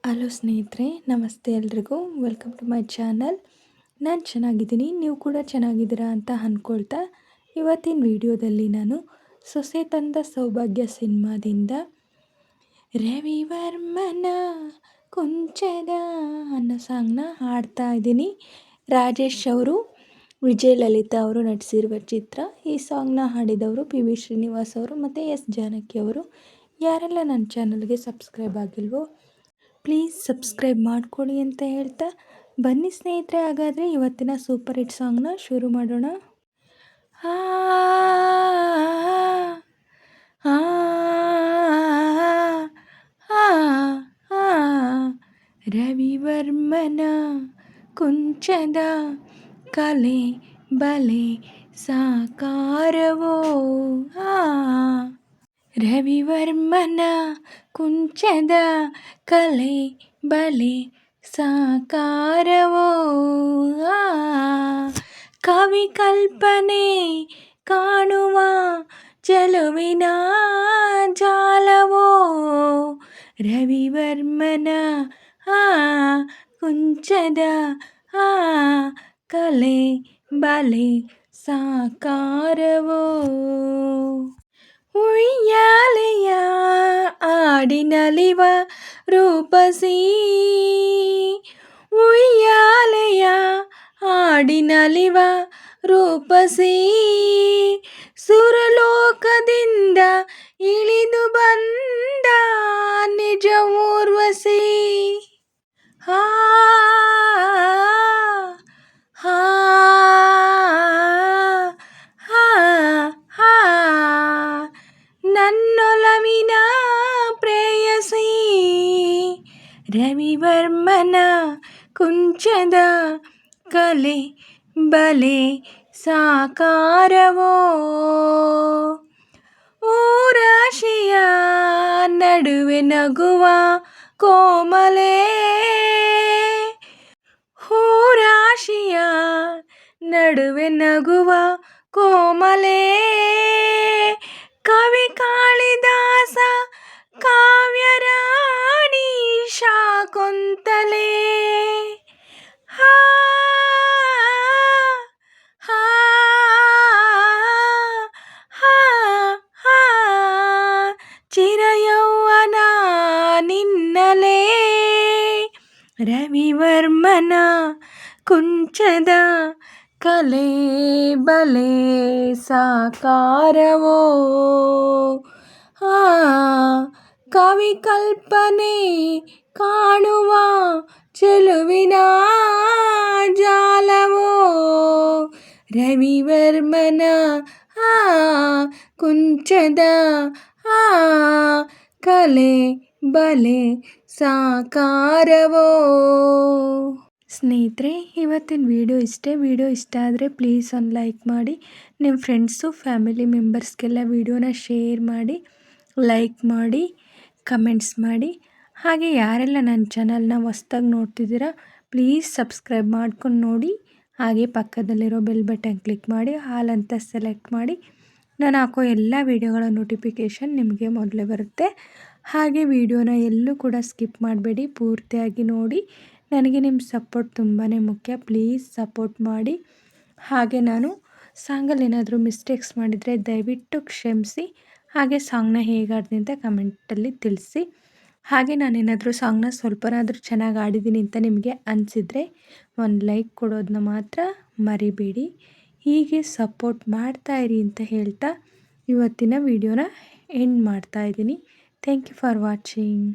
Hello ಸ್ನೇಹಿತರೆ, ನಮಸ್ತೆ ಎಲ್ರಿಗೂ. Welcome to my channel. ನಾನು ಚೆನ್ನಾಗಿದ್ದೀನಿ, ನೀವು ಕೂಡ ಚೆನ್ನಾಗಿದ್ದೀರಾ ಅಂತ ಅಂದ್ಕೊಳ್ತಾ ಇವತ್ತಿನ ವಿಡಿಯೋದಲ್ಲಿ ನಾನು ಸೊಸೆ ತಂದ ಸೌಭಾಗ್ಯ ಸಿನಿಮಾದಿಂದ ರವಿವರ್ಮನ ಕುಂಚದ ಅನ್ನೋ ಸಾಂಗ್ನ ಹಾಡ್ತಾ ಇದ್ದೀನಿ. ರಾಜೇಶ್ ಅವರು, ವಿಜಯ್ ಲಲಿತಾ ಅವರು ನಟಿಸಿರುವ ಚಿತ್ರ. ಈ ಸಾಂಗ್ನ ಹಾಡಿದವರು PV ಶ್ರೀನಿವಾಸ್ ಅವರು ಮತ್ತು S ಜಾನಕಿ ಅವರು. ಯಾರೆಲ್ಲ ನನ್ನ ಚಾನಲ್ಗೆ ಸಬ್ಸ್ಕ್ರೈಬ್ ಆಗಿಲ್ವೋ ಪ್ಲೀಸ್ ಸಬ್ಸ್ಕ್ರೈಬ್ ಮಾಡ್ಕೊಳ್ಳಿ ಅಂತ ಹೇಳ್ತಾ ಬನ್ನಿ ಸ್ನೇಹಿತರೆ, ಹಾಗಾದರೆ ಇವತ್ತಿನ ಸೂಪರ್ ಹಿಟ್ ಸಾಂಗ್ನ ಶುರು ಮಾಡೋಣ. ಆ ಆ ಆ ಆ ರವಿವರ್ಮನ ಕುಂಚದ ಕಲೆ ಬಲೆ ಸಾಕಾರವೋ. ರವಿವರ್ಮನ ಕುಂಚದ ಕಲೆ ಬಲೆ ಸಾಕಾರವೋ. ಕವಿ ಕಲ್ಪನೆ ಕಾಣುವ ಚೆಲುವಿನ ಜಾಲವೋ. ರವಿವರ್ಮನ ಕುಂಚದ ಕಲೆ ಬಲೆ ಸಾಕಾರವೋ. ಉಯ್ಯಾಲೆಯ ಆಡಿನಲಿವ ರೂಪಸಿ, ಉಯ್ಯಾಲೆಯ ಆಡಿನಲಿವ ರೂಪಸಿ, ಸುರಲೋಕದಿಂದ ಇಳಿದು ಬಂದ ನಿಜ ಊರ್ವಶಿ. ಆ ನನ್ನೊಲವಿನ ಪ್ರೇಯಸಿ. ರವಿವರ್ಮನ ಕುಂಚದ ಕಲೆ ಬಲೆ ಸಾಕಾರವೋ. ಊರಾಶಿಯ ನಡುವೆ ನಗುವ ಕೋಮಲೆ, ಊರಾಶಿಯ ನಡುವೆ ನಗುವ ಕೋಮಲೆ, ಕವಿ ಕಾಳಿದಾಸ ಕಾವ್ಯರಾಣಿ ಶಾಕುಂತಲೆ. ಚಿರಯೌವನ ನಿನ್ನಲೆ. ರವಿವರ್ಮನ ಕುಂಚದ ಕಲೆ ಬಲೆ ಸಾಕಾರವೋ. ಕವಿ ಕಲ್ಪನೆ ಕಾಣುವ ಚೆಲುವಿನ ಜಾಲವೋ. ರವಿವರ್ಮನ ಕುಂಚದ ಕಲೆ ಬಲೆ ಸಾಕಾರವೋ. ಸ್ನೇಹಿತರೆ, ಇವತ್ತಿನ ವಿಡಿಯೋ ಇಷ್ಟೇ. ವಿಡಿಯೋ ಇಷ್ಟ ಆದರೆ ಪ್ಲೀಸ್ ಒಂದು ಲೈಕ್ ಮಾಡಿ, ನಿಮ್ಮ ಫ್ರೆಂಡ್ಸು ಫ್ಯಾಮಿಲಿ ಮೆಂಬರ್ಸ್ಗೆಲ್ಲ ವಿಡಿಯೋನ ಶೇರ್ ಮಾಡಿ, ಲೈಕ್ ಮಾಡಿ, ಕಮೆಂಟ್ಸ್ ಮಾಡಿ. ಹಾಗೆ ಯಾರೆಲ್ಲ ನನ್ನ ಚಾನಲ್ನ ಹೊಸ್ದಾಗಿ ನೋಡ್ತಿದ್ದೀರಾ ಪ್ಲೀಸ್ ಸಬ್ಸ್ಕ್ರೈಬ್ ಮಾಡ್ಕೊಂಡು ನೋಡಿ. ಹಾಗೆ ಪಕ್ಕದಲ್ಲಿರೋ ಬೆಲ್ ಬಟನ್ ಕ್ಲಿಕ್ ಮಾಡಿ ಆಲ್ ಅಂತ ಸೆಲೆಕ್ಟ್ ಮಾಡಿ. ನಾನು ಹಾಕೋ ಎಲ್ಲ ವಿಡಿಯೋಗಳ ನೋಟಿಫಿಕೇಷನ್ ನಿಮಗೆ ಮೊದಲೇ ಬರುತ್ತೆ. ಹಾಗೆ ವಿಡಿಯೋನ ಎಲ್ಲೂ ಕೂಡ ಸ್ಕಿಪ್ ಮಾಡಬೇಡಿ, ಪೂರ್ತಿಯಾಗಿ ನೋಡಿ. ನನಗೆ ನಿಮ್ಮ ಸಪೋರ್ಟ್ ತುಂಬಾ ಮುಖ್ಯ. ಪ್ಲೀಸ್ ಸಪೋರ್ಟ್ ಮಾಡಿ. ಹಾಗೆ ನಾನು ಸಾಂಗಲ್ಲಿ ಏನಾದರೂ ಮಿಸ್ಟೇಕ್ಸ್ ಮಾಡಿದರೆ ದಯವಿಟ್ಟು ಕ್ಷಮಿಸಿ. ಹಾಗೆ ಸಾಂಗ್ನ ಹೇಗೆ ಆಡಿದೆ ಅಂತ ಕಮೆಂಟಲ್ಲಿ ತಿಳಿಸಿ. ಹಾಗೆ ನಾನೇನಾದರೂ ಸಾಂಗ್ನ ಸ್ವಲ್ಪನಾದರೂ ಚೆನ್ನಾಗಿ ಆಡಿದ್ದೀನಿ ಅಂತ ನಿಮಗೆ ಅನಿಸಿದರೆ ಒಂದು ಲೈಕ್ ಕೊಡೋದನ್ನ ಮಾತ್ರ ಮರಿಬೇಡಿ. ಹೀಗೆ ಸಪೋರ್ಟ್ ಮಾಡ್ತಾಯಿರಿ ಅಂತ ಹೇಳ್ತಾ ಇವತ್ತಿನ ವಿಡಿಯೋನ ಎಂಡ್ ಮಾಡ್ತಾಯಿದ್ದೀನಿ. Thank you for watching.